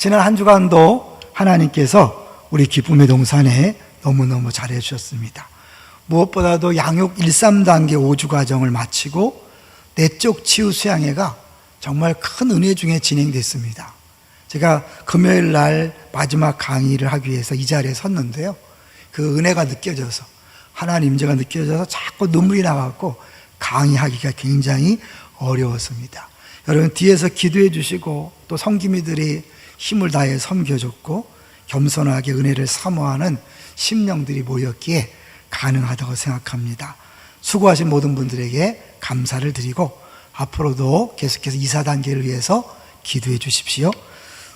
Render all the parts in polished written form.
지난 한 주간도 하나님께서 우리 기쁨의 동산에 너무너무 잘해 주셨습니다. 무엇보다도 양육 1, 3단계 5주 과정을 마치고 내적 치유 수양회가 정말 큰 은혜 중에 진행됐습니다. 제가 금요일 날 마지막 강의를 하기 위해서 이 자리에 섰는데요, 그 은혜가 느껴져서, 하나님 임재가 느껴져서 자꾸 눈물이 나갖고 강의하기가 굉장히 어려웠습니다. 여러분 뒤에서 기도해 주시고 또 섬기미들이 힘을 다해 섬겨줬고 겸손하게 은혜를 사모하는 심령들이 모였기에 가능하다고 생각합니다. 수고하신 모든 분들에게 감사를 드리고 앞으로도 계속해서 2, 4단계를 위해서 기도해 주십시오.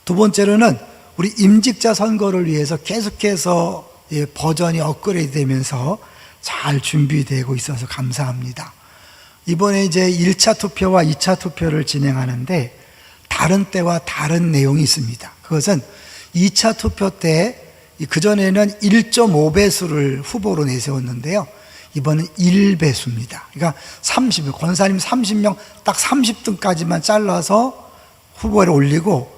두 번째로는 우리 임직자 선거를 위해서 계속해서 버전이 업그레이드 되면서 잘 준비되고 있어서 감사합니다. 이번에 이제 1차 투표와 2차 투표를 진행하는데 다른 때와 다른 내용이 있습니다. 그것은 2차 투표 때 그전에는 1.5배수를 후보로 내세웠는데요, 이번은 1배수입니다. 그러니까 30명, 권사님 30명 딱 30등까지만 잘라서 후보에 올리고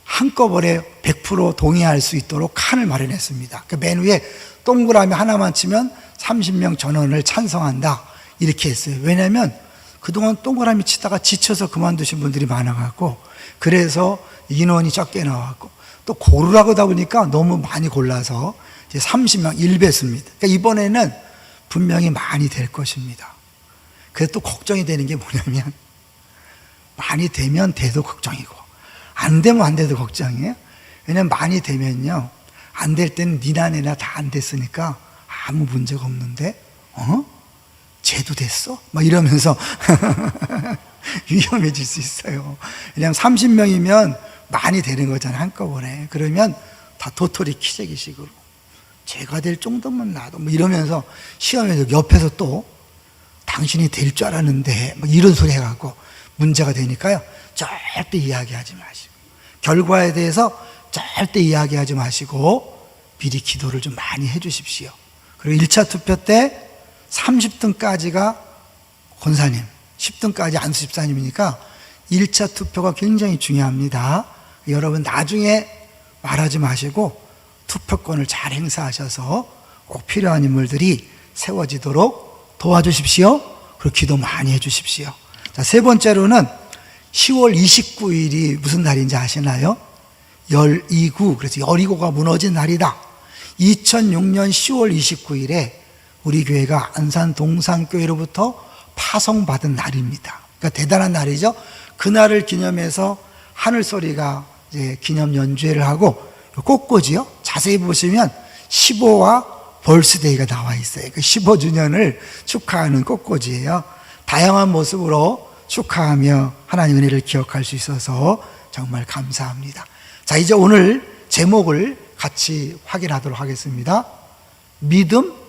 한꺼번에 100% 동의할 수 있도록 칸을 마련했습니다. 그러니까 맨 위에 동그라미 하나만 치면 30명 전원을 찬성한다 이렇게 했어요. 왜냐하면 그동안 동그라미 치다가 지쳐서 그만두신 분들이 많아갖고, 그래서 인원이 적게 나왔고 또 고르라고 하다 보니까 너무 많이 골라서 이제 30명 1배수입니다. 그러니까 이번에는 분명히 많이 될 것입니다. 그래서 또 걱정이 되는 게 뭐냐면, 많이 되면 돼도 걱정이고 안 되면 안 돼도 걱정이에요. 왜냐면 많이 되면요, 안 될 때는 니나 내나 다 안 됐으니까 아무 문제가 없는데 쟤도 됐어? 막 이러면서 위험해질 수 있어요. 왜냐하면 30명이면 많이 되는 거잖아요, 한꺼번에. 그러면 다 도토리 키재기식으로 제가 될 정도면 나도 뭐 이러면서 시험에서 옆에서 또 당신이 될 줄 알았는데 뭐 이런 소리 해갖고 문제가 되니까요, 절대 이야기하지 마시고 결과에 대해서 절대 이야기하지 마시고 미리 기도를 좀 많이 해 주십시오. 그리고 1차 투표 때 30등까지가 권사님, 10등까지 안수 집사님이니까 1차 투표가 굉장히 중요합니다. 여러분 나중에 말하지 마시고 투표권을 잘 행사하셔서 꼭 필요한 인물들이 세워지도록 도와주십시오. 그리고 기도 많이 해주십시오. 자, 세 번째로는 10월 29일이 무슨 날인지 아시나요? 열이구, 그래서 여리고가 무너진 날이다. 2006년 10월 29일에 우리 교회가 안산 동산교회로부터 파송받은 날입니다. 그러니까 대단한 날이죠. 그날을 기념해서 하늘소리가 이제 기념 연주회를 하고, 꽃꽂이요, 자세히 보시면 15와 벌스데이가 나와 있어요. 그 15주년을 축하하는 꽃꽂이예요. 다양한 모습으로 축하하며 하나님 은혜를 기억할 수 있어서 정말 감사합니다. 자, 이제 오늘 제목을 같이 확인하도록 하겠습니다. 믿음,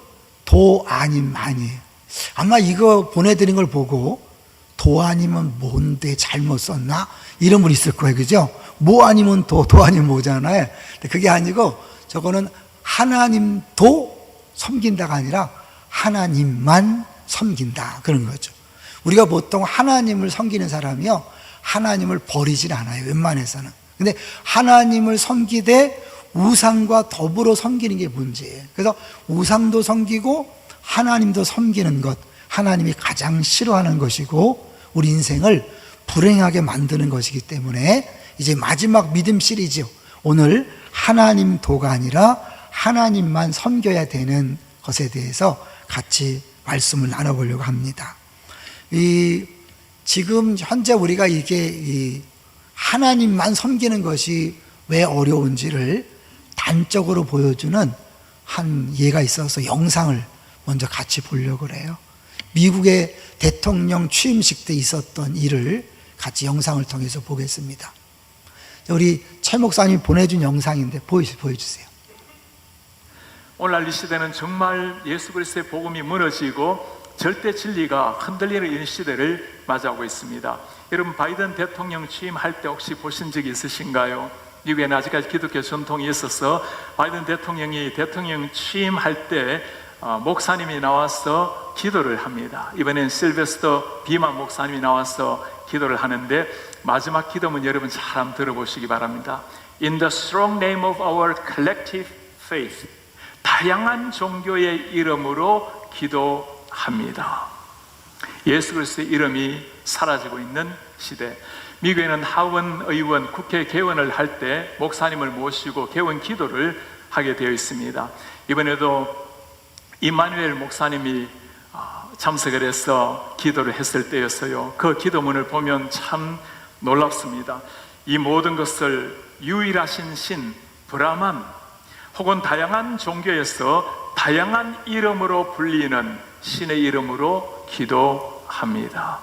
도 아님 아니에요. 아마 이거 보내드린 걸 보고 도 아니면 뭔데 잘못 썼나? 이런 분 있을 거예요. 그죠? 뭐 아니면 도 아니면 뭐잖아요. 근데 그게 아니고 저거는 하나님도 섬긴다가 아니라 하나님만 섬긴다, 그런 거죠. 우리가 보통 하나님을 섬기는 사람이요, 하나님을 버리질 않아요, 웬만해서는. 근데 하나님을 섬기되 우상과 더불어 섬기는 게 문제예요. 그래서 우상도 섬기고 하나님도 섬기는 것, 하나님이 가장 싫어하는 것이고 우리 인생을 불행하게 만드는 것이기 때문에 이제 마지막 믿음 시리즈, 오늘 하나님 도가 아니라 하나님만 섬겨야 되는 것에 대해서 같이 말씀을 나눠보려고 합니다. 지금 현재 우리가 이게 하나님만 섬기는 것이 왜 어려운지를 단적으로 보여주는 한 예가 있어서 영상을 먼저 같이 보려고 그래요. 미국의 대통령 취임식 때 있었던 일을 같이 영상을 통해서 보겠습니다. 우리 최 목사님이 보내준 영상인데 보여주세요. 오늘날 이 시대는 정말 예수 그리스도의 복음이 무너지고 절대 진리가 흔들리는 이런 시대를 맞이하고 있습니다. 여러분, 바이든 대통령 취임할 때 혹시 보신 적이 있으신가요? 미국에는 아직까지 기독교 전통이 있어서 바이든 대통령이 대통령 취임할 때 목사님이 나와서 기도를 합니다. 이번엔 실베스터 비만 목사님이 나와서 기도를 하는데 마지막 기도문 여러분 잘 한번 들어보시기 바랍니다. In the strong name of our collective faith. 다양한 종교의 이름으로 기도합니다. 예수 그리스도의 이름이 사라지고 있는 시대. 미국에는 하원 의원 국회 개원을 할 때 목사님을 모시고 개원 기도를 하게 되어 있습니다. 이번에도 이마누엘 목사님이 참석을 해서 기도를 했을 때였어요. 그 기도문을 보면 참 놀랍습니다. 이 모든 것을 유일하신 신 브라만 혹은 다양한 종교에서 다양한 이름으로 불리는 신의 이름으로 기도합니다.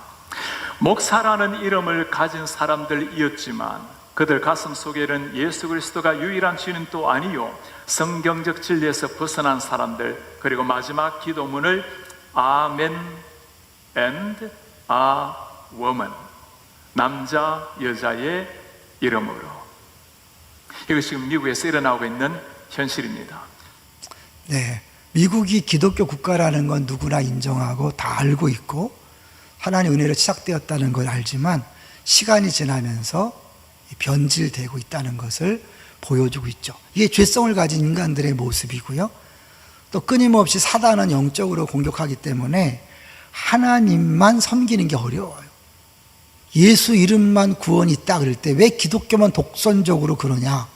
목사라는 이름을 가진 사람들이었지만 그들 가슴 속에는 예수 그리스도가 유일한 주는 또 아니요 성경적 진리에서 벗어난 사람들, 그리고 마지막 기도문을 아멘 and a woman, 남자 여자의 이름으로. 이것이 지금 미국에서 일어나고 있는 현실입니다. 네, 미국이 기독교 국가라는 건 누구나 인정하고 다 알고 있고 하나님의 은혜로 시작되었다는 걸 알지만 시간이 지나면서 변질되고 있다는 것을 보여주고 있죠. 이게 죄성을 가진 인간들의 모습이고요. 또 끊임없이 사단은 영적으로 공격하기 때문에 하나님만 섬기는 게 어려워요. 예수 이름만 구원이 있다 그럴 때 왜 기독교만 독선적으로 그러냐,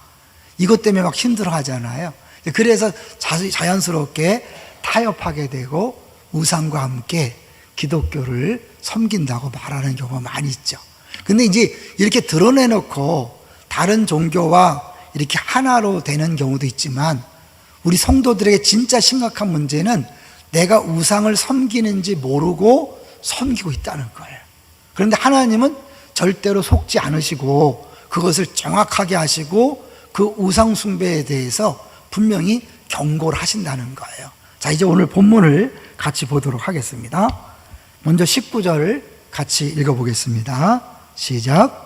이것 때문에 막 힘들어 하잖아요. 그래서 자연스럽게 타협하게 되고 우상과 함께 기독교를 섬긴다고 말하는 경우가 많이 있죠. 근데 이제 이렇게 드러내놓고 다른 종교와 이렇게 하나로 되는 경우도 있지만 우리 성도들에게 진짜 심각한 문제는 내가 우상을 섬기는지 모르고 섬기고 있다는 거예요. 그런데 하나님은 절대로 속지 않으시고 그것을 정확하게 하시고 그 우상 숭배에 대해서 분명히 경고를 하신다는 거예요. 자, 이제 오늘 본문을 같이 보도록 하겠습니다. 먼저 19절을 같이 읽어보겠습니다. 시작.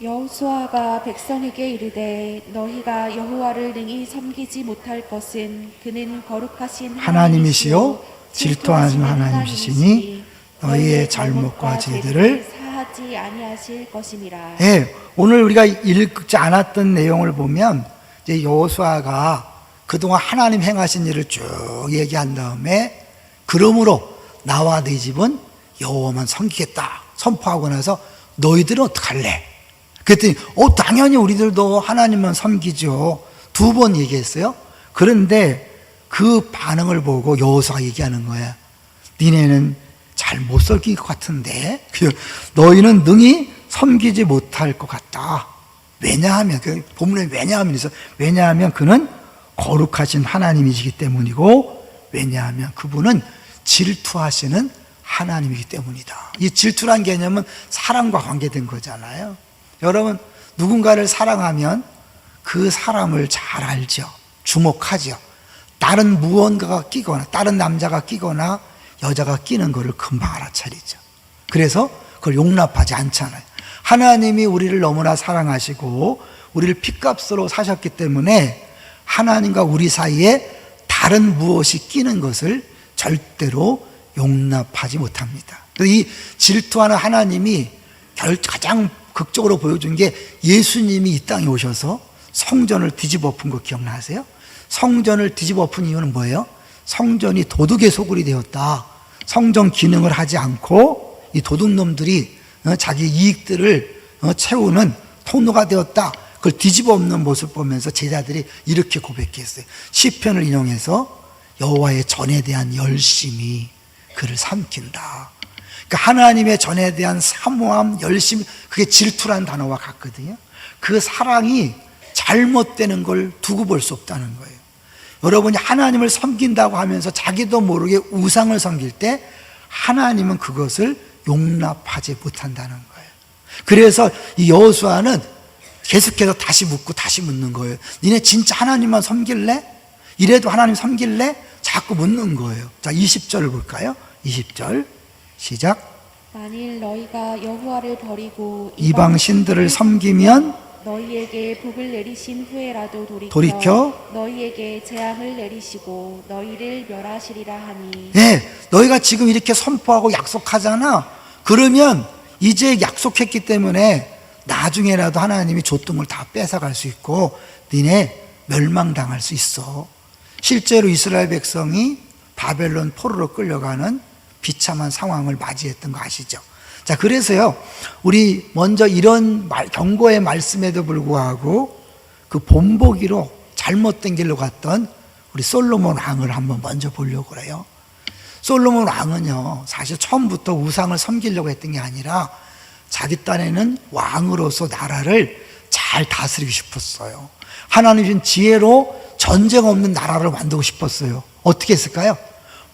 여호수아가 백성에게 이르되 너희가 여호와를 능히 섬기지 못할 것은 그는 거룩하신 하나님이시요 질투하는 하나님이시니 너희의 잘못과 죄들을 사하지 아니하실 것임이라. 예, 오늘 우리가 읽지 않았던 내용을 보면 이제 여호수아가 그동안 하나님 행하신 일을 쭉 얘기한 다음에 그러므로 나와 네 집은 여호와만 섬기겠다 선포하고 나서 너희들은 어떡할래? 그랬더니 당연히 우리들도 하나님만 섬기죠. 2번 얘기했어요. 그런데 그 반응을 보고 여호수아가 얘기하는 거야. 니네는 잘 못 섬길 것 같은데 너희는 능히 섬기지 못할 것 같다. 왜냐하면 그 본문에 왜냐하면 있어. 왜냐하면 그는 거룩하신 하나님이시기 때문이고 왜냐하면 그분은 질투하시는 하나님이기 때문이다. 이 질투란 개념은 사랑과 관계된 거잖아요. 여러분, 누군가를 사랑하면 그 사람을 잘 알죠. 주목하죠. 다른 무언가가 끼거나 다른 남자가 끼거나 여자가 끼는 것을 금방 알아차리죠. 그래서 그걸 용납하지 않잖아요. 하나님이 우리를 너무나 사랑하시고 우리를 핏값으로 사셨기 때문에 하나님과 우리 사이에 다른 무엇이 끼는 것을 절대로 용납하지 못합니다. 이 질투하는 하나님이 가장 극적으로 보여준 게 예수님이 이 땅에 오셔서 성전을 뒤집어 엎은 거 기억나세요? 성전을 뒤집어 엎은 이유는 뭐예요? 성전이 도둑의 소굴이 되었다. 성전 기능을 하지 않고 이 도둑놈들이 자기 이익들을 채우는 통로가 되었다. 그걸 뒤집어 엎는 모습 보면서 제자들이 이렇게 고백했어요. 시편을 인용해서 여호와의 전에 대한 열심이 그를 삼킨다. 그러니까 하나님의 전에 대한 사모함, 열심, 그게 질투라는 단어와 같거든요. 그 사랑이 잘못되는 걸 두고 볼 수 없다는 거예요. 여러분이 하나님을 섬긴다고 하면서 자기도 모르게 우상을 섬길 때 하나님은 그것을 용납하지 못한다는 거예요. 그래서 이 여호수아는 계속해서 다시 묻고 다시 묻는 거예요. 니네 진짜 하나님만 섬길래? 이래도 하나님 섬길래? 자꾸 묻는 거예요. 자, 20절을 볼까요? 20절 시작. 만일 너희가 여호와를 버리고 이방 신들을 섬기면 너희에게 복을 내리신 후에라도 돌이켜 너희에게 재앙을 내리시고 너희를 멸하시리라 하니. 예, 너희가 지금 이렇게 선포하고 약속하잖아. 그러면 이제 약속했기 때문에 나중에라도 하나님이 줬던 다 뺏어갈 수 있고 니네 멸망당할 수 있어. 실제로 이스라엘 백성이 바벨론 포로로 끌려가는 비참한 상황을 맞이했던 거 아시죠? 자, 그래서요, 우리 먼저 이런 경고의 말씀에도 불구하고 그 본보기로 잘못된 길로 갔던 우리 솔로몬 왕을 한번 먼저 보려고 그래요. 솔로몬 왕은요, 사실 처음부터 우상을 섬기려고 했던 게 아니라 자기 딴에는 왕으로서 나라를 잘 다스리고 싶었어요. 하나님 준 지혜로 전쟁 없는 나라를 만들고 싶었어요. 어떻게 했을까요?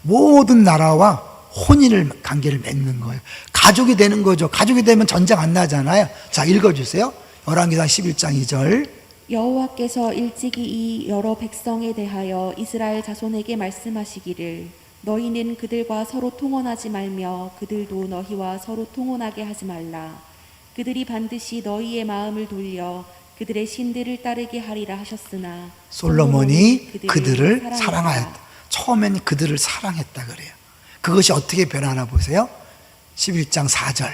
모든 나라와 혼인을 관계를 맺는 거예요. 가족이 되는 거죠. 가족이 되면 전쟁 안 나잖아요. 자, 읽어주세요. 열왕기상 11장 2절. 여호와께서 일찍이 이 여러 백성에 대하여 이스라엘 자손에게 말씀하시기를 너희는 그들과 서로 통혼하지 말며 그들도 너희와 서로 통혼하게 하지 말라. 그들이 반드시 너희의 마음을 돌려 그들의 신들을 따르게 하리라 하셨으나 솔로몬이 그들을 사랑하였다. 처음엔 그들을 사랑했다 그래요. 그것이 어떻게 변하나 보세요. 11장 4절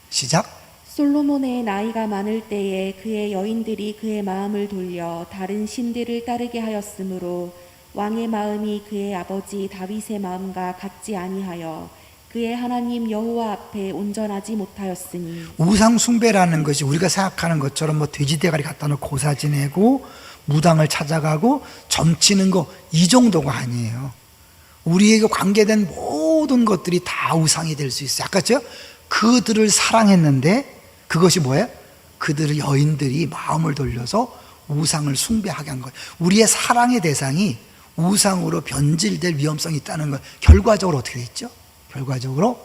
시작. 솔로몬의 나이가 많을 때에 그의 여인들이 그의 마음을 돌려 다른 신들을 따르게 하였으므로 왕의 마음이 그의 아버지 다윗의 마음과 같지 아니하여 그의 하나님 여호와 앞에 온전하지 못하였으니. 우상 숭배라는 것이 우리가 생각하는 것처럼 뭐 돼지 대가리 갖다 놓고 고사 지내고 무당을 찾아가고 점치는 거 이 정도가 아니에요. 우리에게 관계된 모든 것들이 다 우상이 될 수 있어요. 아까 죠 그들을 사랑했는데 그것이 뭐예요? 그들의 여인들이 마음을 돌려서 우상을 숭배하게 한 거예요. 우리의 사랑의 대상이 우상으로 변질될 위험성이 있다는 거예요. 결과적으로 어떻게 됐죠? 결과적으로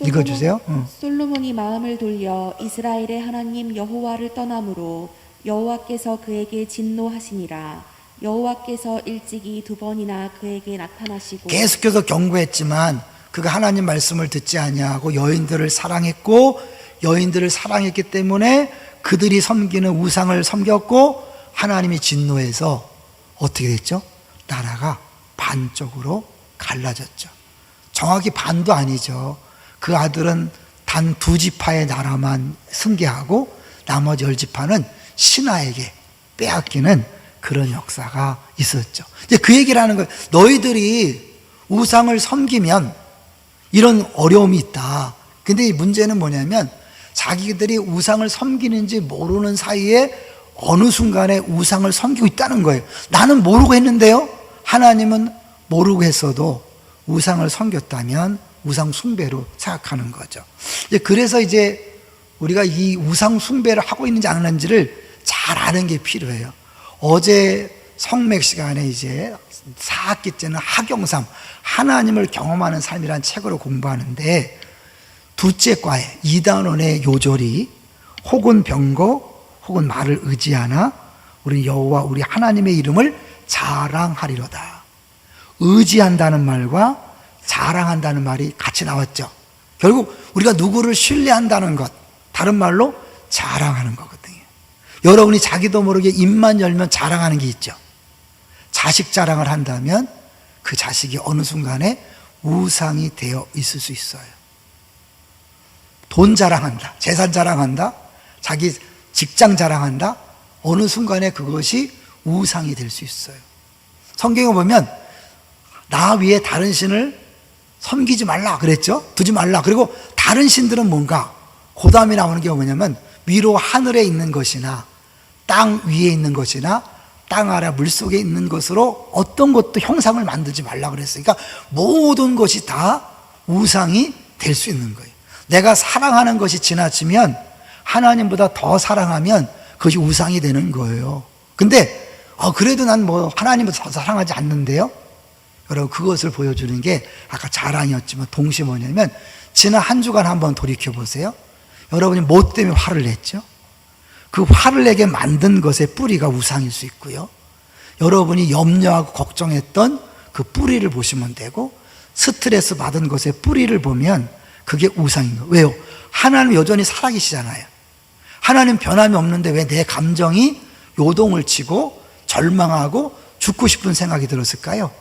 읽어주세요. 솔로몬이 마음을 돌려 이스라엘의 하나님 여호와를 떠남으로 여호와께서 그에게 진노하시니라. 여호와께서 일찍이 2번이나 그에게 나타나시고 계속해서 경고했지만 그가 하나님 말씀을 듣지 아니하고 여인들을 사랑했고 여인들을 사랑했기 때문에 그들이 섬기는 우상을 섬겼고 하나님이 진노해서 어떻게 됐죠? 나라가 반쪽으로 갈라졌죠. 정확히 반도 아니죠. 그 아들은 단 2지파의 나라만 승계하고 나머지 10지파는 신하에게 빼앗기는 그런 역사가 있었죠. 이제 그 얘기를 하는 거예요. 너희들이 우상을 섬기면 이런 어려움이 있다. 근데 이 문제는 뭐냐면 자기들이 우상을 섬기는지 모르는 사이에 어느 순간에 우상을 섬기고 있다는 거예요. 나는 모르고 했는데요. 하나님은 모르고 했어도 우상을 섬겼다면 우상 숭배로 생각하는 거죠. 그래서 이제 우리가 이 우상 숭배를 하고 있는지 안 하는지를 잘 아는 게 필요해요. 어제 성맥 시간에 이제 4학기째는 하경삼, 하나님을 경험하는 삶이라는 책으로 공부하는데 둘째 과에 이단원의 요절이 혹은 병거 혹은 말을 의지하나 우리 여호와 우리 하나님의 이름을 자랑하리로다. 의지한다는 말과 자랑한다는 말이 같이 나왔죠. 결국 우리가 누구를 신뢰한다는 것, 다른 말로 자랑하는 거거든요. 여러분이 자기도 모르게 입만 열면 자랑하는 게 있죠. 자식 자랑을 한다면 그 자식이 어느 순간에 우상이 되어 있을 수 있어요. 돈 자랑한다, 재산 자랑한다, 자기 직장 자랑한다, 어느 순간에 그것이 우상이 될 수 있어요. 성경에 보면 나 위에 다른 신을 섬기지 말라 그랬죠? 두지 말라. 그리고 다른 신들은 뭔가? 그 다음에 나오는 게 뭐냐면 위로 하늘에 있는 것이나 땅 위에 있는 것이나 땅 아래 물속에 있는 것으로 어떤 것도 형상을 만들지 말라 그랬어요. 그러니까 모든 것이 다 우상이 될 수 있는 거예요. 내가 사랑하는 것이 지나치면 하나님보다 더 사랑하면 그것이 우상이 되는 거예요. 근데 그래도 난 뭐 하나님을 더 사랑하지 않는데요. 여러분 그것을 보여주는 게 아까 자랑이었지만 동시에 뭐냐면 지난 한 주간 한번 돌이켜 보세요. 여러분이 뭐 때문에 화를 냈죠? 그 화를 내게 만든 것의 뿌리가 우상일 수 있고요. 여러분이 염려하고 걱정했던 그 뿌리를 보시면 되고 스트레스 받은 것의 뿌리를 보면 그게 우상인 거예요. 왜요? 하나님 여전히 살아계시잖아요. 하나님 변함이 없는데 왜 내 감정이 요동을 치고 절망하고 죽고 싶은 생각이 들었을까요?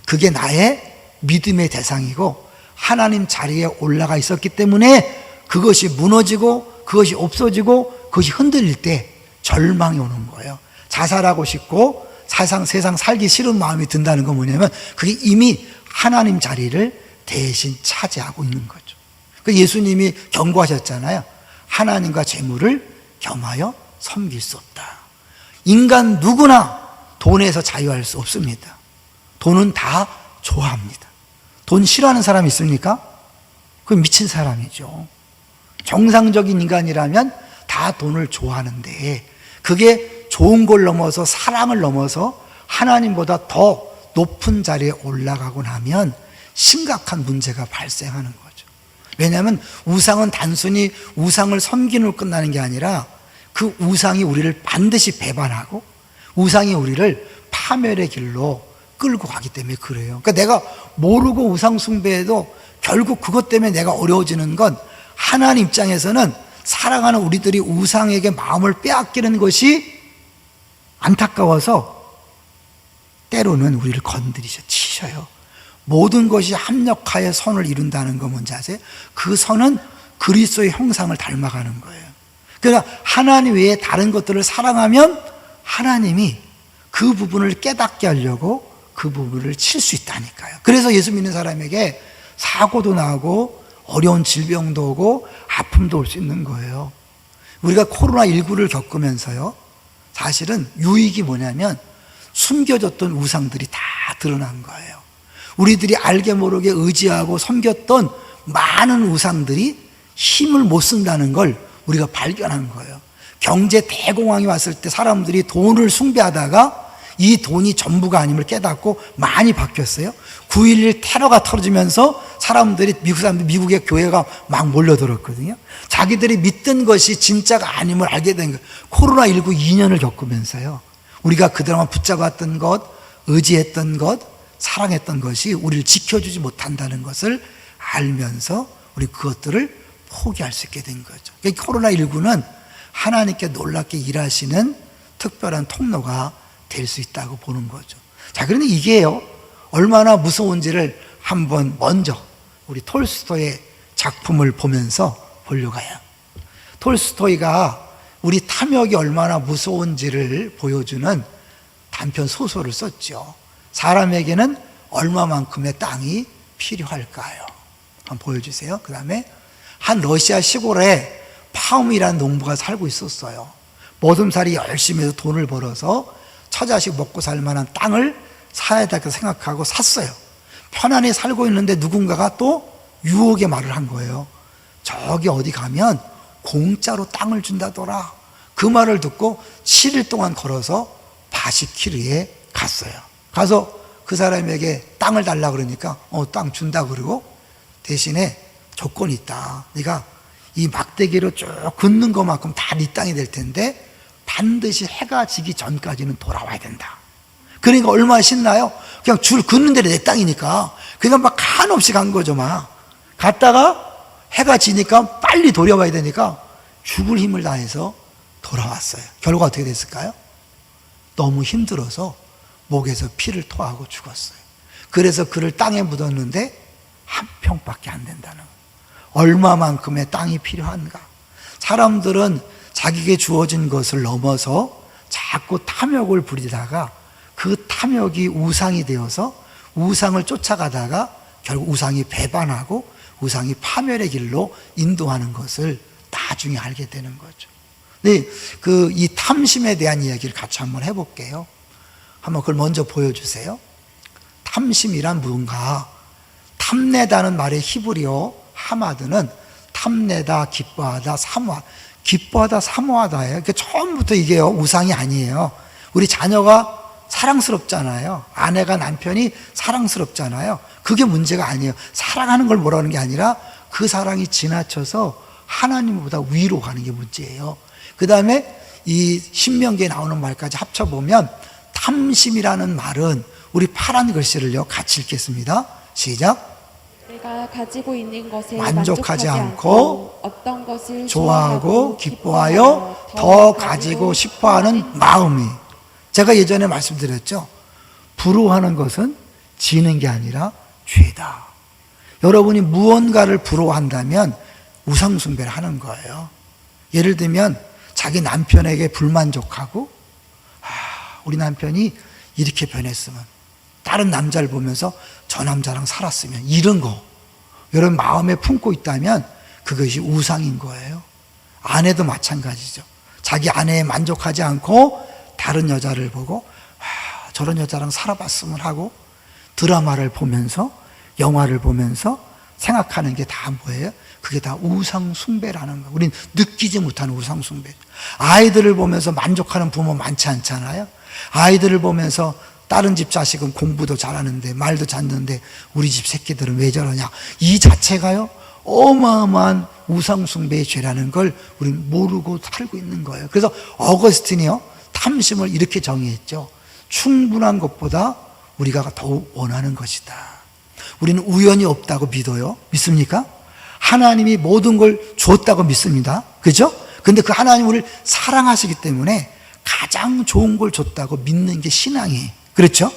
그게 나의 믿음의 대상이고 하나님 자리에 올라가 있었기 때문에 그것이 무너지고 그것이 없어지고 그것이 흔들릴 때 절망이 오는 거예요. 자살하고 싶고 세상 살기 싫은 마음이 든다는 건 뭐냐면 그게 이미 하나님 자리를 대신 차지하고 있는 거죠. 예수님이 경고하셨잖아요. 하나님과 재물을 겸하여 섬길 수 없다. 인간 누구나 돈에서 자유할 수 없습니다. 돈은 다 좋아합니다. 돈 싫어하는 사람이 있습니까? 그건 미친 사람이죠. 정상적인 인간이라면 다 돈을 좋아하는데 그게 좋은 걸 넘어서 사랑을 넘어서 하나님보다 더 높은 자리에 올라가고 나면 심각한 문제가 발생하는 거죠. 왜냐하면 우상은 단순히 우상을 섬기는 끝나는 게 아니라 그 우상이 우리를 반드시 배반하고 우상이 우리를 파멸의 길로 끌고 가기 때문에 그래요. 그러니까 내가 모르고 우상 숭배해도 결국 그것 때문에 내가 어려워지는 건 하나님 입장에서는 사랑하는 우리들이 우상에게 마음을 빼앗기는 것이 안타까워서 때로는 우리를 건드리셔 치셔요. 모든 것이 합력하여 선을 이룬다는 거 뭔지 아세요? 그 선은 그리스도의 형상을 닮아가는 거예요. 그러니까 하나님 외에 다른 것들을 사랑하면 하나님이 그 부분을 깨닫게 하려고 그 부분을 칠 수 있다니까요. 그래서 예수 믿는 사람에게 사고도 나고 어려운 질병도 오고 아픔도 올 수 있는 거예요. 우리가 코로나19를 겪으면서요, 사실은 유익이 뭐냐면 숨겨졌던 우상들이 다 드러난 거예요. 우리들이 알게 모르게 의지하고 섬겼던 많은 우상들이 힘을 못 쓴다는 걸 우리가 발견한 거예요. 경제 대공황이 왔을 때 사람들이 돈을 숭배하다가 이 돈이 전부가 아님을 깨닫고 많이 바뀌었어요. 9.11 테러가 터지면서 미국 사람들이 미국의 교회가 막 몰려들었거든요. 자기들이 믿던 것이 진짜가 아님을 알게 된 거예요. 코로나19 2년을 겪으면서요, 우리가 그동안 붙잡았던 것, 의지했던 것, 사랑했던 것이 우리를 지켜주지 못한다는 것을 알면서 우리 그것들을 포기할 수 있게 된 거죠. 그러니까 코로나19는 하나님께 놀랍게 일하시는 특별한 통로가 될 수 있다고 보는 거죠. 자, 그런데 이게요, 얼마나 무서운지를 한번 먼저 우리 톨스토이의 작품을 보면서 보려고 해요. 톨스토이가 우리 탐욕이 얼마나 무서운지를 보여주는 단편 소설을 썼죠. 사람에게는 얼마만큼의 땅이 필요할까요? 한번 보여주세요. 그 다음에 한 러시아 시골에 파움이라는 농부가 살고 있었어요. 머슴살이 열심히 해서 돈을 벌어서 처자식 먹고 살 만한 땅을 사야 되겠다 생각하고 샀어요. 편안히 살고 있는데 누군가가 또 유혹의 말을 한 거예요. 저기 어디 가면 공짜로 땅을 준다더라. 그 말을 듣고 7일 동안 걸어서 바시키르에 갔어요. 가서 그 사람에게 땅을 달라 그러니까 땅 준다 그러고 대신에 조건이 있다. 네가 이 막대기로 쭉 긋는 것만큼 다 네 땅이 될 텐데 반드시 해가 지기 전까지는 돌아와야 된다. 그러니까 얼마나 신나요? 그냥 줄 긋는 데는 내 땅이니까 그냥 막 한없이 간 거죠. 막 갔다가 해가 지니까 빨리 돌아와야 되니까 죽을 힘을 다해서 돌아왔어요. 결과 어떻게 됐을까요? 너무 힘들어서 목에서 피를 토하고 죽었어요. 그래서 그를 땅에 묻었는데 한 평밖에 안 된다는 거예요. 얼마만큼의 땅이 필요한가? 사람들은 자기에게 주어진 것을 넘어서 자꾸 탐욕을 부리다가 그 탐욕이 우상이 되어서 우상을 쫓아가다가 결국 우상이 배반하고 우상이 파멸의 길로 인도하는 것을 나중에 알게 되는 거죠. 네, 이 탐심에 대한 이야기를 같이 한번 해볼게요. 한번 그걸 먼저 보여주세요. 탐심이란 뭔가? 탐내다는 말의 히브리어 하마드는 탐내다, 기뻐하다, 사모하다. 기뻐하다, 사모하다예요. 그러니까 처음부터 이게요, 우상이 아니에요. 우리 자녀가 사랑스럽잖아요. 아내가 남편이 사랑스럽잖아요. 그게 문제가 아니에요. 사랑하는 걸 뭐라는 게 아니라 그 사랑이 지나쳐서 하나님보다 위로 가는 게 문제예요. 그 다음에 이 신명기에 나오는 말까지 합쳐보면 탐심이라는 말은 우리 파란 글씨를요 같이 읽겠습니다. 시작. 내가 가지고 있는 것에 만족하지 만족하지 않고 않고 어떤 것을 좋아하고 기뻐하여 더 가지고 싶어하는 마음이, 제가 예전에 말씀드렸죠. 부러워하는 것은 지는 게 아니라 죄다. 여러분이 무언가를 부러워한다면 우상숭배를 하는 거예요. 예를 들면 자기 남편에게 불만족하고, 우리 남편이 이렇게 변했으면, 다른 남자를 보면서 저 남자랑 살았으면, 이런 거 여러분 마음에 품고 있다면 그것이 우상인 거예요. 아내도 마찬가지죠. 자기 아내에 만족하지 않고 다른 여자를 보고 저런 여자랑 살아봤으면 하고, 드라마를 보면서 영화를 보면서 생각하는 게 다 뭐예요? 그게 다 우상숭배라는 거예요. 우린 느끼지 못하는 우상숭배. 아이들을 보면서 만족하는 부모 많지 않잖아요. 아이들을 보면서 다른 집 자식은 공부도 잘하는데 말도 잘하는데 우리 집 새끼들은 왜 저러냐, 이 자체가요 어마어마한 우상숭배의 죄라는 걸 우린 모르고 살고 있는 거예요. 그래서 어거스틴이요 탐심을 이렇게 정의했죠. 충분한 것보다 우리가 더욱 원하는 것이다. 우리는 우연이 없다고 믿어요. 믿습니까? 하나님이 모든 걸 줬다고 믿습니다. 그죠? 근데 그 하나님 우리를 사랑하시기 때문에 가장 좋은 걸 줬다고 믿는 게 신앙이에요. 그렇죠?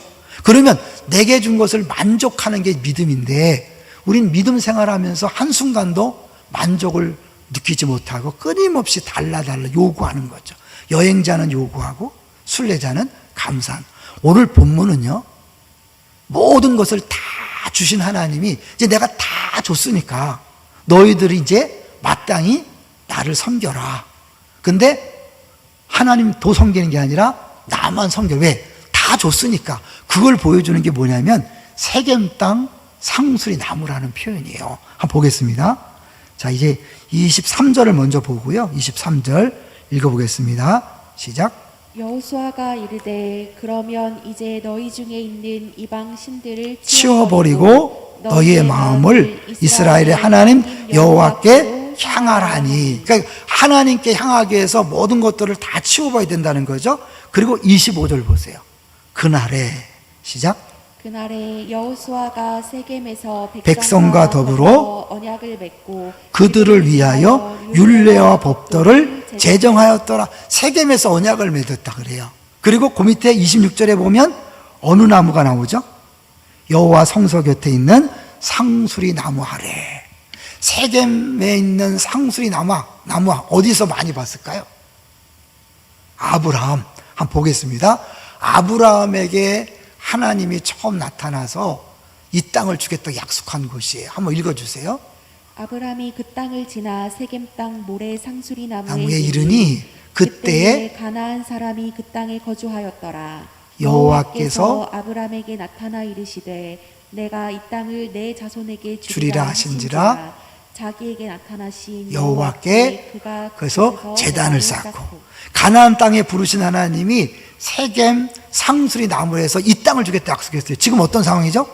그러면 내게 준 것을 만족하는 게 믿음인데, 우린 믿음 생활하면서 한순간도 만족을 느끼지 못하고 끊임없이 달라 요구하는 거죠. 여행자는 요구하고 순례자는 감사한. 오늘 본문은요 모든 것을 다 주신 하나님이 이제 내가 다 줬으니까 너희들이 이제 마땅히 나를 섬겨라. 근데 하나님 도 섬기는 게 아니라 나만 섬겨. 왜? 다 줬으니까. 그걸 보여주는 게 뭐냐면 세겜 땅 상수리 나무라는 표현이에요. 한번 보겠습니다. 자, 이제 23절을 먼저 보고요. 23절 읽어보겠습니다. 시작. 여호수아가 이르되 그러면 이제 너희 중에 있는 이방 신들을 치워버리고 너희의 마음을 이스라엘의 하나님 여호와께 향하라니. 그러니까 하나님께 향하기 위해서 모든 것들을 다 치워봐야 된다는 거죠. 그리고 25절 보세요. 그날에 시작. 그날에 여호수아가 세겜에서 백성과 더불어 언약을 맺고 그들을 위하여 율례와 법도를 제정하였더라. 세겜에서 언약을 맺었다 그래요. 그리고 그 밑에 26절에 보면 어느 나무가 나오죠? 여호와 성소 곁에 있는 상수리 나무 아래. 세겜에 있는 상수리 나무 어디서 많이 봤을까요? 아브라함. 한번 보겠습니다. 아브라함에게 하나님이 처음 나타나서 이 땅을 주겠다고 약속한 곳이에요. 한번 읽어주세요. 아브라함이 그 땅을 지나 세겜 땅 모래 상수리 나무에 나무에 이르니 그때에 가나안 사람이 그 땅에 거주하였더라. 여호와께서 아브라함에게 나타나 이르시되 내가 이 땅을 내 자손에게 주리라 하신지라. 자기에게 나타나신 여호와께 그가 그래서 제단을 쌓고. 가나안 땅에 부르신 하나님이 세겜 상수리 나무에서 이 땅을 주겠다 약속했어요. 지금 어떤 상황이죠?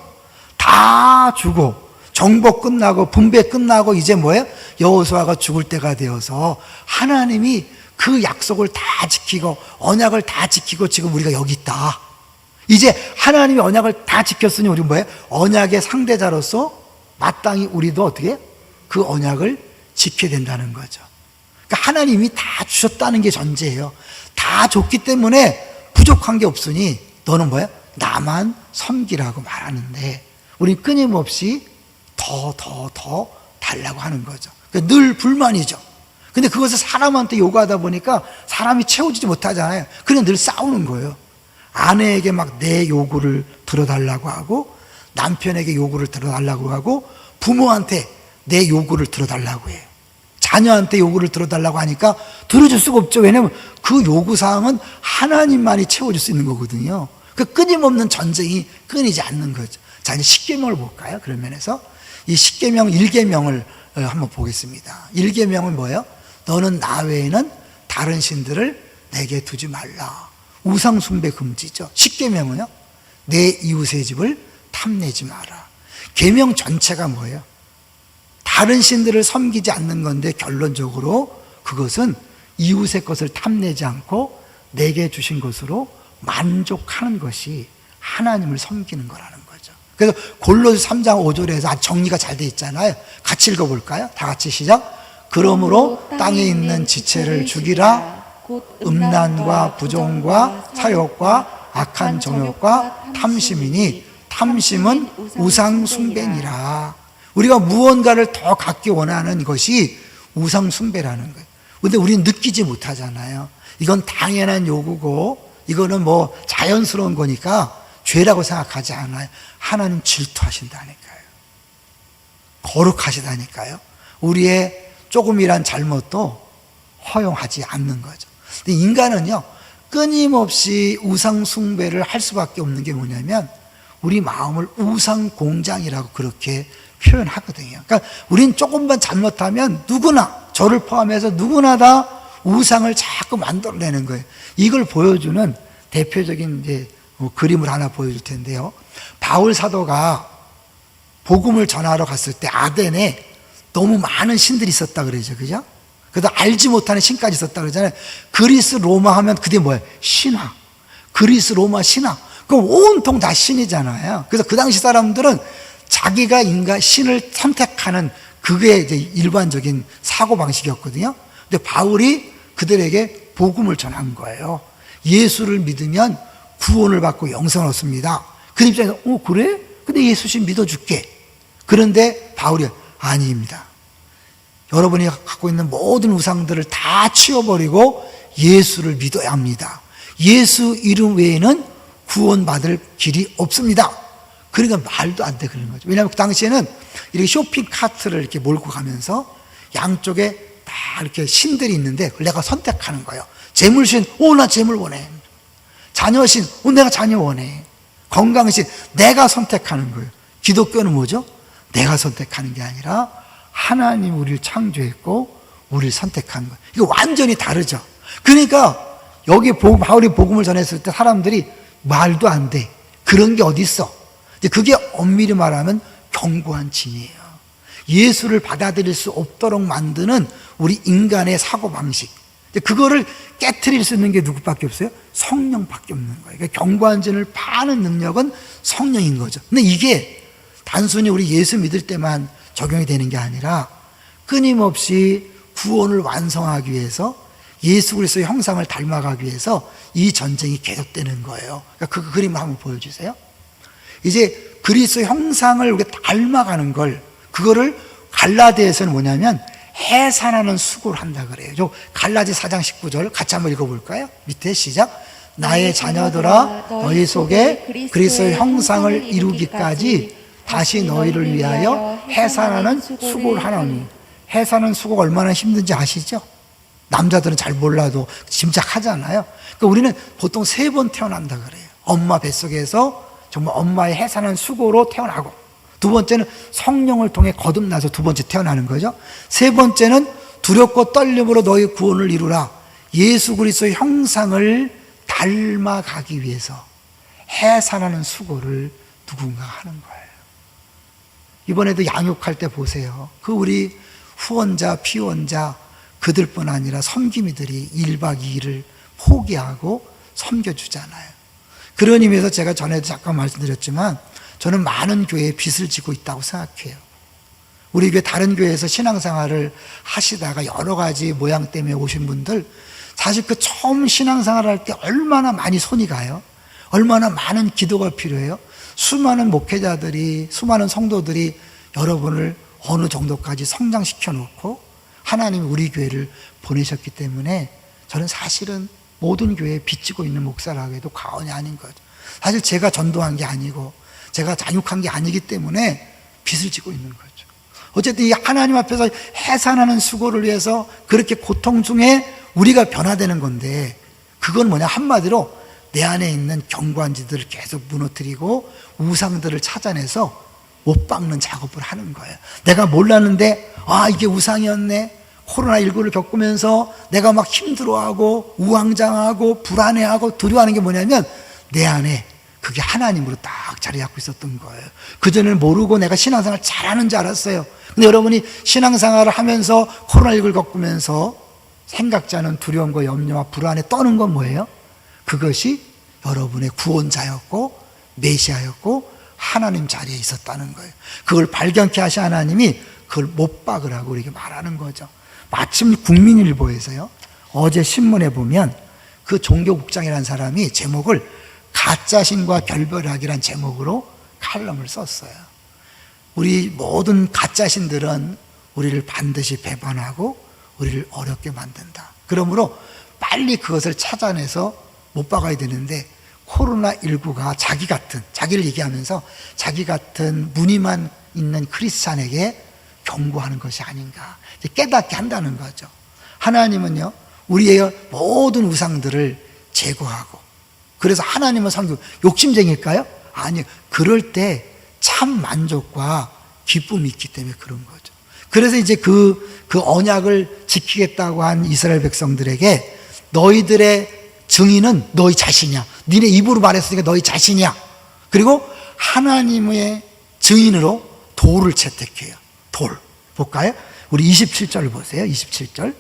다 주고 정복 끝나고 분배 끝나고 이제 뭐예요? 여호수아가 죽을 때가 되어서 하나님이 그 약속을 다 지키고 언약을 다 지키고 지금 우리가 여기 있다. 이제 하나님이 언약을 다 지켰으니 우리 뭐예요? 언약의 상대자로서 마땅히 우리도 어떻게 그 언약을 지켜야 된다는 거죠. 그러니까 하나님이 다 주셨다는 게 전제예요. 다 줬기 때문에 부족한 게 없으니 너는 뭐야? 나만 섬기라고 말하는데 우리 끊임없이 더 달라고 하는 거죠. 그러니까 늘 불만이죠. 근데 그것을 사람한테 요구하다 보니까 사람이 채워주지 못하잖아요. 그냥 늘 싸우는 거예요. 아내에게 막 내 요구를 들어달라고 하고 남편에게 요구를 들어달라고 하고 부모한테 내 요구를 들어달라고 해요. 자녀한테 요구를 들어달라고 하니까 들어줄 수가 없죠. 왜냐하면 그 요구사항은 하나님만이 채워줄 수 있는 거거든요. 그 끊임없는 전쟁이 끊이지 않는 거죠. 자, 이제 십계명을 볼까요? 그런 면에서 이 십계명 1계명을 한번 보겠습니다. 1계명은 뭐예요? 너는 나 외에는 다른 신들을 내게 두지 말라. 우상 숭배 금지죠. 십계명은요, 내 이웃의 집을 탐내지 마라. 계명 전체가 뭐예요? 다른 신들을 섬기지 않는 건데 결론적으로 그것은 이웃의 것을 탐내지 않고 내게 주신 것으로 만족하는 것이 하나님을 섬기는 거라는 거죠. 그래서 골로새 3장 5절에서 아주 정리가 잘 돼 있잖아요. 같이 읽어볼까요? 다 같이 시작. 그러므로 땅에 있는 지체를 죽이라. 곧 음란과 부정과 사욕과 악한 정욕과 탐심이니 탐심은 우상 숭배니라. 우리가 무언가를 더 갖기 원하는 것이 우상 숭배라는 거예요. 근데 우리는 느끼지 못하잖아요. 이건 당연한 요구고 이거는 뭐 자연스러운 거니까 죄라고 생각하지 않아요. 하나님 질투하신다니까요. 거룩하시다니까요. 우리의 조금이란 잘못도 허용하지 않는 거죠. 근데 인간은요, 끊임없이 우상 숭배를 할 수밖에 없는 게 뭐냐면 우리 마음을 우상 공장이라고 그렇게 표현하거든요. 그러니까 우린 조금만 잘못하면 누구나, 저를 포함해서 누구나 다 우상을 자꾸 만들어내는 거예요. 이걸 보여주는 대표적인 이제 그림을 하나 보여줄 텐데요. 바울 사도가 복음을 전하러 갔을 때 아덴에 너무 많은 신들이 있었다 그러죠. 그죠? 그래서 알지 못하는 신까지 있었다 그러잖아요. 그리스 로마 하면 그게 뭐예요? 신화. 그리스 로마 신화. 그럼 온통 다 신이잖아요. 그래서 그 당시 사람들은 자기가 인간 신을 선택하는 그게 이제 일반적인 사고방식이었거든요. 근데 바울이 그들에게 복음을 전한 거예요. 예수를 믿으면 구원을 받고 영생을 얻습니다. 그 입장에서 그래? 근데 예수님 믿어줄게. 그런데 바울이 아닙니다. 여러분이 갖고 있는 모든 우상들을 다 치워버리고 예수를 믿어야 합니다. 예수 이름 외에는 구원받을 길이 없습니다. 그러니까 말도 안 돼 그런 거죠. 왜냐하면 그 당시에는 이렇게 쇼핑 카트를 이렇게 몰고 가면서 양쪽에 다 이렇게 신들이 있는데 그걸 내가 선택하는 거예요. 재물신, 나 재물 원해. 자녀신, 내가 자녀 원해. 건강신, 내가 선택하는 거예요. 기독교는 뭐죠? 내가 선택하는 게 아니라 하나님 우리를 창조했고 우리를 선택한 거예요. 이거 완전히 다르죠. 그러니까 여기 바울이 복음을 전했을 때 사람들이 말도 안 돼. 그런 게 어디 있어? 그게 엄밀히 말하면 견고한 진이에요. 예수를 받아들일 수 없도록 만드는 우리 인간의 사고방식. 그거를 깨트릴 수 있는 게 누구밖에 없어요? 성령밖에 없는 거예요. 그러니까 견고한 진을 파는 능력은 성령인 거죠. 근데 이게 단순히 우리 예수 믿을 때만 적용이 되는 게 아니라 끊임없이 구원을 완성하기 위해서 예수 그리스도의 형상을 닮아가기 위해서 이 전쟁이 계속되는 거예요. 그러니까 그 그림을 한번 보여주세요. 이제 그리스도의 형상을 우리가 닮아가는 걸, 그거를 갈라디아에서는 뭐냐면 해산하는 수고를 한다 그래요. 저 갈라디 4장 19절 같이 한번 읽어볼까요? 밑에 시작. 나의 자녀들아 너희 속에 그리스도의 형상을 이루기까지 다시 너희를 위하여 해산하는 수고를 하노니. 해산하는 수고가 얼마나 힘든지 아시죠? 남자들은 잘 몰라도 짐작하잖아요. 그러니까 우리는 보통 3번 태어난다 그래요. 엄마 뱃속에서 정말 엄마의 해산한 수고로 태어나고, 두 번째는 성령을 통해 거듭나서 두 번째 태어나는 거죠. 세 번째는 두렵고 떨림으로 너희 구원을 이루라. 예수 그리스도의 형상을 닮아가기 위해서 해산하는 수고를 누군가 하는 거예요. 이번에도 양육할 때 보세요. 그 우리 후원자, 피원자 그들뿐 아니라 섬김이들이 1박 2일을 포기하고 섬겨주잖아요. 그런 의미에서 제가 전에도 잠깐 말씀드렸지만 저는 많은 교회에 빚을 지고 있다고 생각해요. 우리 교회 다른 교회에서 신앙생활을 하시다가 여러 가지 모양 때문에 오신 분들, 사실 그 처음 신앙생활을 할 때 얼마나 많이 손이 가요. 얼마나 많은 기도가 필요해요. 수많은 목회자들이, 수많은 성도들이 여러분을 어느 정도까지 성장시켜 놓고 하나님이 우리 교회를 보내셨기 때문에 저는 사실은 모든 교회에 빚지고 있는 목사라고 해도 과언이 아닌 거죠. 사실 제가 전도한 게 아니고 제가 잔육한 게 아니기 때문에 빚을 지고 있는 거죠. 어쨌든 이 하나님 앞에서 해산하는 수고를 위해서 그렇게 고통 중에 우리가 변화되는 건데, 그건 뭐냐, 한마디로 내 안에 있는 견고한지들을 계속 무너뜨리고 우상들을 찾아내서 못 박는 작업을 하는 거예요. 내가 몰랐는데 이게 우상이었네. 코로나19를 겪으면서 내가 막 힘들어하고 우왕장하고 불안해하고 두려워하는 게 뭐냐면 내 안에 그게 하나님으로 딱 자리 잡고 있었던 거예요. 그전에는 모르고 내가 신앙생활 잘하는 줄 알았어요. 근데 여러분이 신앙생활을 하면서 코로나19를 겪으면서 생각지 않은 두려움과 염려와 불안에 떠는 건 뭐예요? 그것이 여러분의 구원자였고 메시아였고 하나님 자리에 있었다는 거예요. 그걸 발견케 하신 하나님이 그걸 못 박으라고 우리에게 말하는 거죠. 마침 국민일보에서요, 어제 신문에 보면 그 종교국장이라는 사람이 제목을 가짜신과 결별하기란 제목으로 칼럼을 썼어요. 우리 모든 가짜신들은 우리를 반드시 배반하고 우리를 어렵게 만든다. 그러므로 빨리 그것을 찾아내서 못 박아야 되는데, 코로나19가 자기를 얘기하면서 자기 같은 무늬만 있는 크리스찬에게 경고하는 것이 아닌가, 깨닫게 한다는 거죠. 하나님은요, 우리의 모든 우상들을 제거하고, 그래서 하나님은 성경 욕심쟁일까요? 아니요. 그럴 때 참 만족과 기쁨이 있기 때문에 그런 거죠. 그래서 이제 그 언약을 지키겠다고 한 이스라엘 백성들에게 너희들의 증인은 너희 자신이야. 니네 입으로 말했으니까 너희 자신이야. 그리고 하나님의 증인으로 돌을 채택해요. 돌. 볼까요? 우리 27절 보세요. 27절.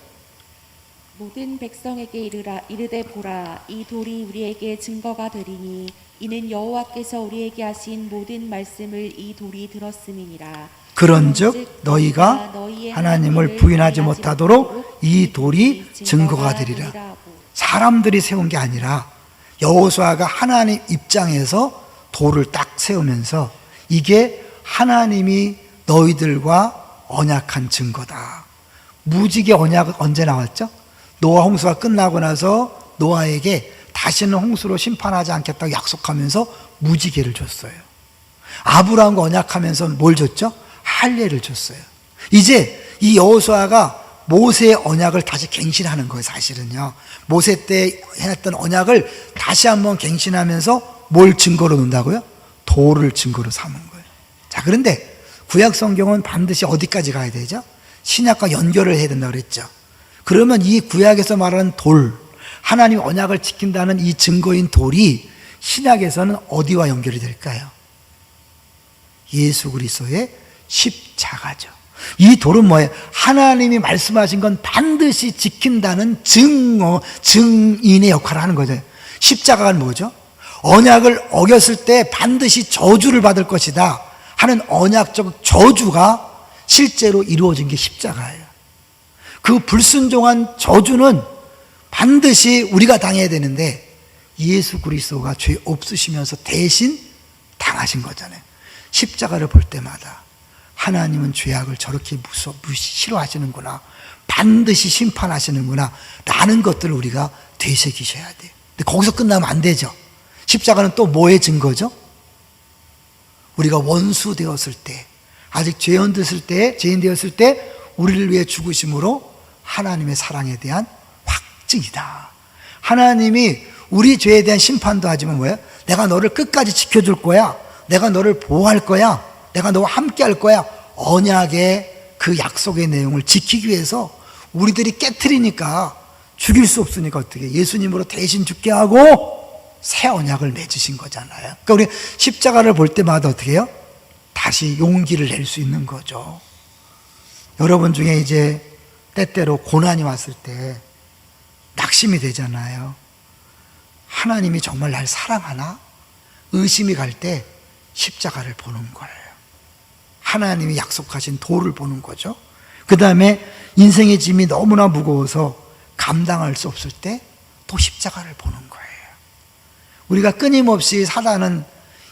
모든 백성에게 이르되 보라, 이 돌이 우리에게 증거가 되리니 이는 여호와께서 우리에게 하신 모든 말씀을 이 돌이 들었음이니라. 그런즉 너희가 하나님을 부인하지 못하도록 이 돌이 증거가 되리라. 사람들이 세운 게 아니라 여호수아가 하나님 입장에서 돌을 딱 세우면서 이게 하나님이 너희들과 언약한 증거다. 무지개 언약은 언제 나왔죠? 노아 홍수가 끝나고 나서 노아에게 다시는 홍수로 심판하지 않겠다고 약속하면서 무지개를 줬어요. 아브라함과 언약하면서 뭘 줬죠? 할례를 줬어요. 이제 이 여호수아가 모세의 언약을 다시 갱신하는 거예요. 사실은요, 모세 때 해놨던 언약을 다시 한번 갱신하면서 뭘 증거로 놓는다고요? 돌을 증거로 삼은 거예요. 자, 그런데 구약 성경은 반드시 어디까지 가야 되죠? 신약과 연결을 해야 된다고 그랬죠. 그러면 이 구약에서 말하는 돌, 하나님 언약을 지킨다는 이 증거인 돌이 신약에서는 어디와 연결이 될까요? 예수 그리스도의 십자가죠. 이 돌은 뭐예요? 하나님이 말씀하신 건 반드시 지킨다는 증인의 역할을 하는 거죠. 십자가는 뭐죠? 언약을 어겼을 때 반드시 저주를 받을 것이다 하는 언약적 저주가 실제로 이루어진 게 십자가예요. 그 불순종한 저주는 반드시 우리가 당해야 되는데 예수 그리스도가 죄 없으시면서 대신 당하신 거잖아요. 십자가를 볼 때마다 하나님은 죄악을 저렇게 싫어하시는구나, 반드시 심판하시는구나 라는 것들을 우리가 되새기셔야 돼요. 근데 거기서 끝나면 안 되죠. 십자가는 또 뭐의 증거죠? 우리가 원수 되었을 때, 아직 죄인 되었을 때 우리를 위해 죽으심으로 하나님의 사랑에 대한 확증이다. 하나님이 우리 죄에 대한 심판도 하지만 뭐예요? 내가 너를 끝까지 지켜줄 거야, 내가 너를 보호할 거야, 내가 너와 함께 할 거야. 언약의 그 약속의 내용을 지키기 위해서 우리들이 깨트리니까, 죽일 수 없으니까 어떻게 예수님으로 대신 죽게 하고 새 언약을 맺으신 거잖아요. 그러니까 우리 십자가를 볼 때마다 어떻게 해요? 다시 용기를 낼 수 있는 거죠. 여러분 중에 이제 때때로 고난이 왔을 때 낙심이 되잖아요. 하나님이 정말 날 사랑하나? 의심이 갈 때 십자가를 보는 거예요. 하나님이 약속하신 도를 보는 거죠. 그 다음에 인생의 짐이 너무나 무거워서 감당할 수 없을 때 또 십자가를 보는 거예요. 우리가 끊임없이 사단은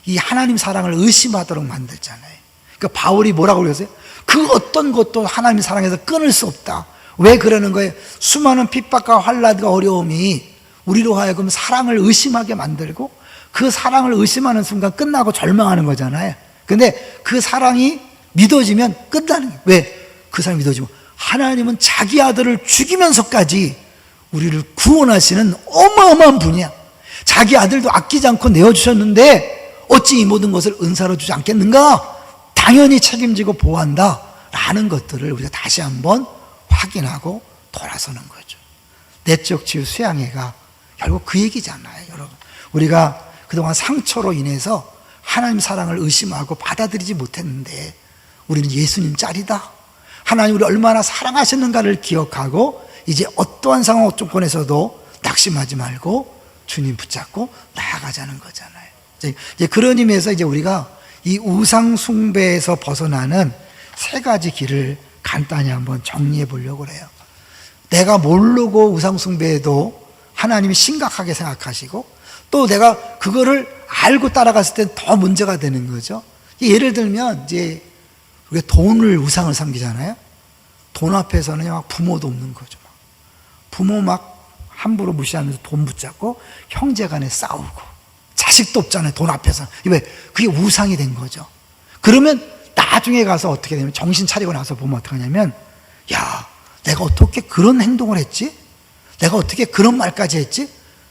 이 하나님 사랑을 의심하도록 만들잖아요. 그러니까 바울이 뭐라고 그랬어요? 그 어떤 것도 하나님 사랑에서 끊을 수 없다. 왜 그러는 거예요? 수많은 핍박과 환난과 어려움이 우리로 하여금 사랑을 의심하게 만들고, 그 사랑을 의심하는 순간 끝나고 절망하는 거잖아요. 근데 그 사랑이 믿어지면 끝나는 거예요. 왜? 그 사랑이 믿어지면 하나님은 자기 아들을 죽이면서까지 우리를 구원하시는 어마어마한 분이야. 자기 아들도 아끼지 않고 내어주셨는데 어찌 이 모든 것을 은사로 주지 않겠는가? 당연히 책임지고 보호한다 라는 것들을 우리가 다시 한번 확인하고 돌아서는 거죠. 내적 치유 수양회가 결국 그 얘기잖아요. 여러분, 우리가 그동안 상처로 인해서 하나님 사랑을 의심하고 받아들이지 못했는데 우리는 예수님 짤이다, 하나님 우리 얼마나 사랑하셨는가를 기억하고 이제 어떠한 상황 조건에서도 낙심하지 말고 주님 붙잡고 나아가자는 거잖아요. 이제 그런 의미에서 이제 우리가 이 우상 숭배에서 벗어나는 세 가지 길을 간단히 한번 정리해 보려고 그래요. 내가 모르고 우상 숭배해도 하나님이 심각하게 생각하시고, 또 내가 그거를 알고 따라갔을 땐 더 문제가 되는 거죠. 예를 들면 이제 우리가 돈을 우상을 섬기잖아요. 돈 앞에서는 막 부모도 없는 거죠. 부모 막 함부로 무시하면서 돈 붙잡고 형제 간에 싸우고, 자식도 없잖아요, 돈 앞에서. 왜? 그게 우상이 된 거죠. 그러면 나중에 가서 어떻게 되면, 정신 차리고 나서 보면 어떻게 하냐면, 야, 내가 어떻게 그런 행동을 했지? 내가 어떻게 그런 말까지 했지?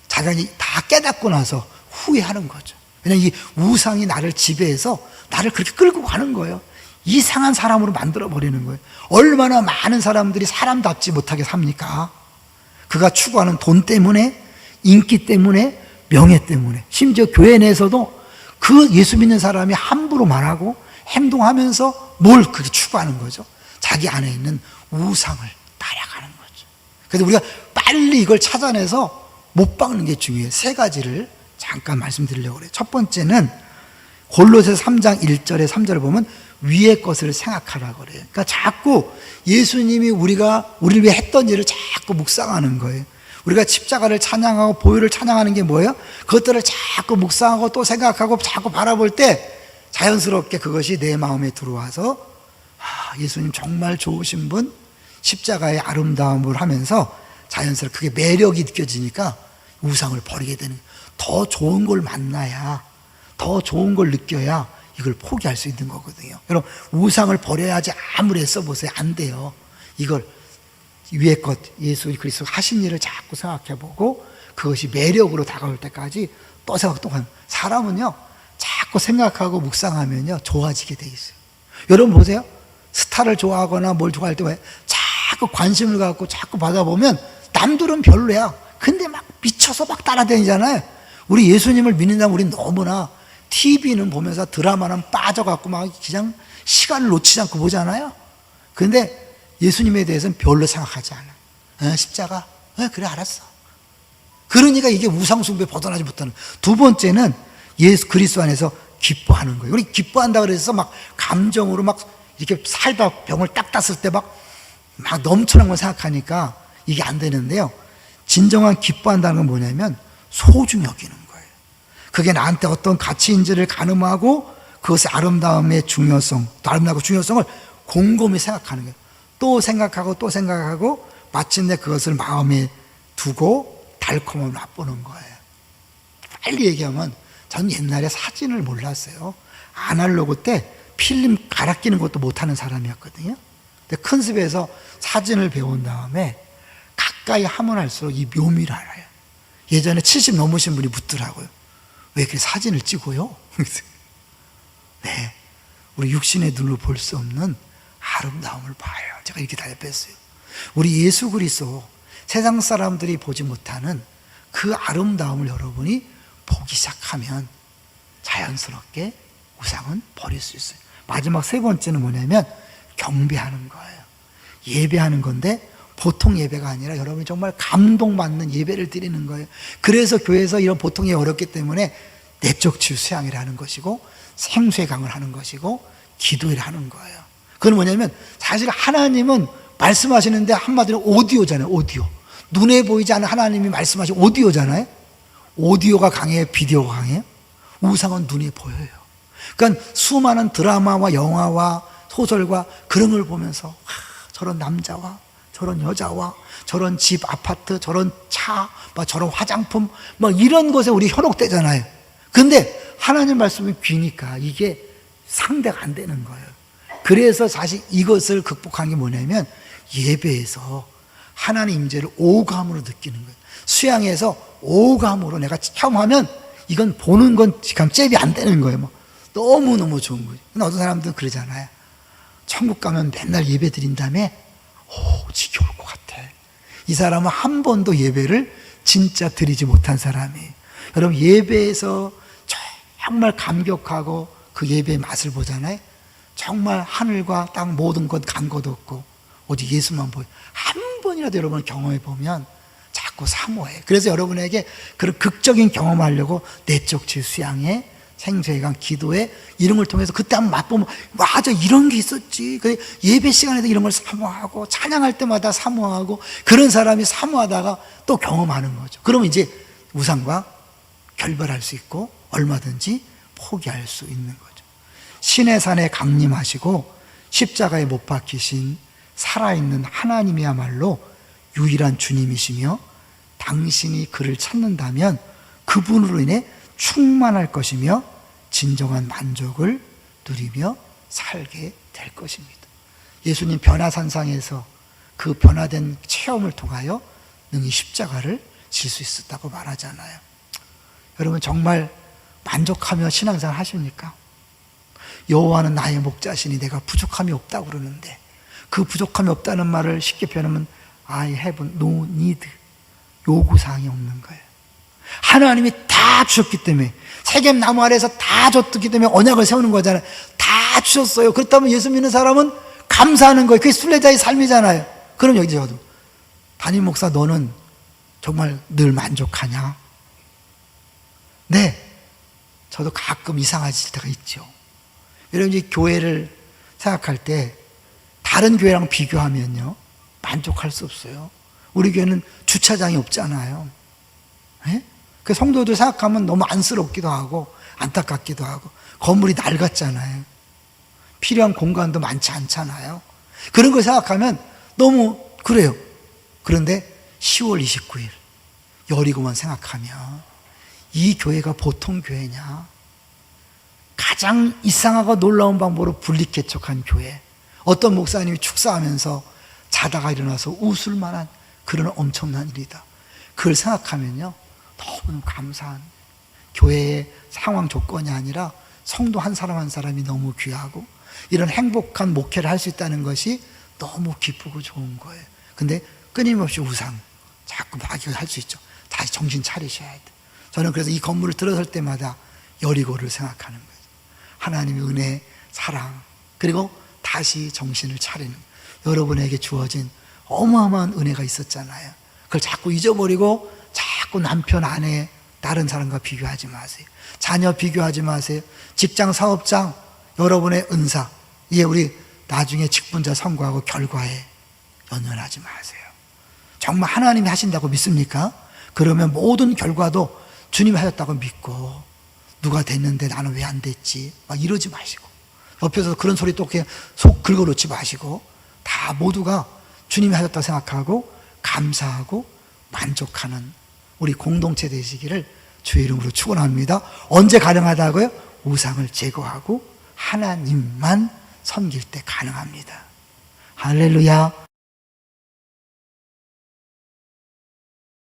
자기가 다 깨닫고 나서 후회하는 거죠. 왜냐하면 이 우상이 나를 지배해서 나를 그렇게 끌고 가는 거예요. 이상한 사람으로 만들어버리는 거예요. 얼마나 많은 사람들이 사람답지 못하게 삽니까? 그가 추구하는 돈 때문에, 인기 때문에, 명예 때문에, 심지어 교회 내에서도 그 예수 믿는 사람이 함부로 말하고 행동하면서 뭘 그렇게 추구하는 거죠? 자기 안에 있는 우상을 따라가는 거죠. 그래서 우리가 빨리 이걸 찾아내서 못 박는 게 중요해요. 세 가지를 잠깐 말씀드리려고 그래요. 첫 번째는 골로새서 3장 1절에 3절을 보면 위의 것을 생각하라고 그래요. 그러니까 자꾸 예수님이 우리를 위해 했던 일을 자꾸 묵상하는 거예요. 우리가 십자가를 찬양하고 보혈을 찬양하는 게 뭐예요? 그것들을 자꾸 묵상하고 또 생각하고 자꾸 바라볼 때 자연스럽게 그것이 내 마음에 들어와서, 예수님 정말 좋으신 분, 십자가의 아름다움을 하면서 자연스럽게 그게 매력이 느껴지니까 우상을 버리게 되는 거예요. 더 좋은 걸 만나야, 더 좋은 걸 느껴야 이걸 포기할 수 있는 거거든요. 여러분, 우상을 버려야지 아무리 애써보세요. 안 돼요. 이걸 위의 것, 예수 그리스도 하신 일을 자꾸 생각해보고 그것이 매력으로 다가올 때까지 또 생각, 또 하는. 사람은요, 자꾸 생각하고 묵상하면요, 좋아지게 돼 있어요. 여러분 보세요. 스타를 좋아하거나 뭘 좋아할 때 왜 자꾸 관심을 갖고 자꾸 받아보면 남들은 별로야. 근데 막 미쳐서 막 따라다니잖아요. 우리 예수님을 믿는다면 우리 너무나 TV는 보면서 드라마는 빠져갖고 막 그냥 시간을 놓치지 않고 보잖아요. 근데 예수님에 대해서는 별로 생각하지 않아. 십자가? 그래, 알았어. 그러니까 이게 우상숭배 벗어나지 못하는. 두 번째는 예수 그리스도 안에서 기뻐하는 거예요. 우리 기뻐한다 그래서 막 감정으로 막 이렇게 살다 병을 딱 땄을 때 막 넘쳐난 걸 생각하니까 이게 안 되는데요. 진정한 기뻐한다는 건 뭐냐면 소중히 여기는 거예요. 그게 나한테 어떤 가치인지를 가늠하고 그것의 아름다움의 중요성, 아름다움과 중요성을 곰곰이 생각하는 거예요. 또 생각하고 또 생각하고 마침내 그것을 마음에 두고 달콤함을 맛보는 거예요. 빨리 얘기하면 저는 옛날에 사진을 몰랐어요. 아날로그 때 필름 갈아 끼는 것도 못하는 사람이었거든요. 근데 큰 습에서 사진을 배운 다음에 가까이 하면 할수록 이 묘미를 알아요. 예전에 70 넘으신 분이 묻더라고요. 왜 이렇게 사진을 찍어요? 네, 우리 육신의 눈으로 볼 수 없는 아름다움을 봐요. 제가 이렇게 대답했어요. 우리 예수 그리스도, 세상 사람들이 보지 못하는 그 아름다움을 여러분이 보기 시작하면 자연스럽게 우상은 버릴 수 있어요. 마지막 세 번째는 뭐냐면 경배하는 거예요. 예배하는 건데 보통 예배가 아니라 여러분이 정말 감동받는 예배를 드리는 거예요. 그래서 교회에서 이런 보통 예배 어렵기 때문에 내적 치유 수양을 하는 것이고 생수의 강을 하는 것이고 기도를 하는 거예요. 그건 뭐냐면 사실 하나님은 말씀하시는데 한마디로 오디오잖아요. 오디오. 눈에 보이지 않는 하나님이 말씀하신 오디오잖아요. 오디오가 강해요? 비디오가 강해요? 우상은 눈에 보여요. 그러니까 수많은 드라마와 영화와 소설과 그런 걸 보면서 저런 남자와 저런 여자와 저런 집, 아파트, 저런 차, 막 저런 화장품, 막 이런 것에 우리 현혹되잖아요. 근데 하나님 말씀은 귀니까 이게 상대가 안 되는 거예요. 그래서 사실 이것을 극복한 게 뭐냐면 예배에서 하나님 임재를 오감으로 느끼는 거예요. 수양에서 오감으로 내가 체험하면 이건 보는 건 지금 잽이 안 되는 거예요. 너무너무 좋은 거예요. 근데 어떤 사람들은 그러잖아요. 천국 가면 맨날 예배 드린 다음에 지겨울 것 같아. 이 사람은 한 번도 예배를 진짜 드리지 못한 사람이에요. 여러분, 예배에서 정말 감격하고 그 예배의 맛을 보잖아요. 정말 하늘과 땅 모든 것 간 것 없고 오직 예수만 보여. 한 번이라도 여러분 경험해 보면 자꾸 사모해. 그래서 여러분에게 그런 극적인 경험을 하려고 내적 치유 수양에 생수회관, 기도회 이런 걸 통해서 그때 한번 맛보면 맞아 이런 게 있었지. 예배 시간에도 이런 걸 사모하고 찬양할 때마다 사모하고 그런 사람이 사모하다가 또 경험하는 거죠. 그러면 이제 우상과 결별할 수 있고 얼마든지 포기할 수 있는 거죠. 신의 산에 강림하시고 십자가에 못 박히신 살아있는 하나님이야말로 유일한 주님이시며 당신이 그를 찾는다면 그분으로 인해 충만할 것이며 진정한 만족을 누리며 살게 될 것입니다. 예수님 변화산상에서 그 변화된 체험을 통하여 능히 십자가를 질 수 있었다고 말하잖아요. 여러분 정말 만족하며 신앙생활 하십니까? 여호와는 나의 목자시니 내가 부족함이 없다고 그러는데 그 부족함이 없다는 말을 쉽게 표현하면 I have no need, 요구사항이 없는 거예요. 하나님이 다 주셨기 때문에 세겜 나무 아래에서 다 줬기 때문에 언약을 세우는 거잖아요. 다 주셨어요. 그렇다면 예수 믿는 사람은 감사하는 거예요. 그게 순례자의 삶이잖아요. 그럼 여기 저도 담임 목사 너는 정말 늘 만족하냐? 네, 저도 가끔 이상해질 때가 있죠. 여러분 이제 교회를 생각할 때 다른 교회랑 비교하면요 만족할 수 없어요. 우리 교회는 주차장이 없잖아요. 네? 그 성도들 생각하면 너무 안쓰럽기도 하고 안타깝기도 하고 건물이 낡았잖아요. 필요한 공간도 많지 않잖아요. 그런 걸 생각하면 너무 그래요. 그런데 10월 29일 여리고만 생각하면 이 교회가 보통 교회냐? 가장 이상하고 놀라운 방법으로 분리개척한 교회. 어떤 목사님이 축사하면서 자다가 일어나서 웃을 만한 그런 엄청난 일이다. 그걸 생각하면요 너무 감사한 교회의 상황 조건이 아니라 성도 한 사람 한 사람이 너무 귀하고 이런 행복한 목회를 할 수 있다는 것이 너무 기쁘고 좋은 거예요. 근데 끊임없이 우상 자꾸 마귀가 할 수 있죠. 다시 정신 차리셔야 돼. 저는 그래서 이 건물을 들어설 때마다 여리고를 생각하는 거예요. 하나님의 은혜, 사랑, 그리고 다시 정신을 차리는 여러분에게 주어진 어마어마한 은혜가 있었잖아요. 그걸 자꾸 잊어버리고 자꾸 남편, 아내, 다른 사람과 비교하지 마세요. 자녀 비교하지 마세요. 직장, 사업장, 여러분의 은사, 이게 우리 나중에 직분자 선거하고 결과에 연연하지 마세요. 정말 하나님이 하신다고 믿습니까? 그러면 모든 결과도 주님이 하셨다고 믿고 누가 됐는데 나는 왜 안 됐지? 막 이러지 마시고 옆에서 그런 소리 또 그냥 속 긁어놓지 마시고 다 모두가 주님이 하셨다고 생각하고 감사하고 만족하는 우리 공동체 되시기를 주의 이름으로 축원합니다. 언제 가능하다고요? 우상을 제거하고 하나님만 섬길 때 가능합니다. 할렐루야.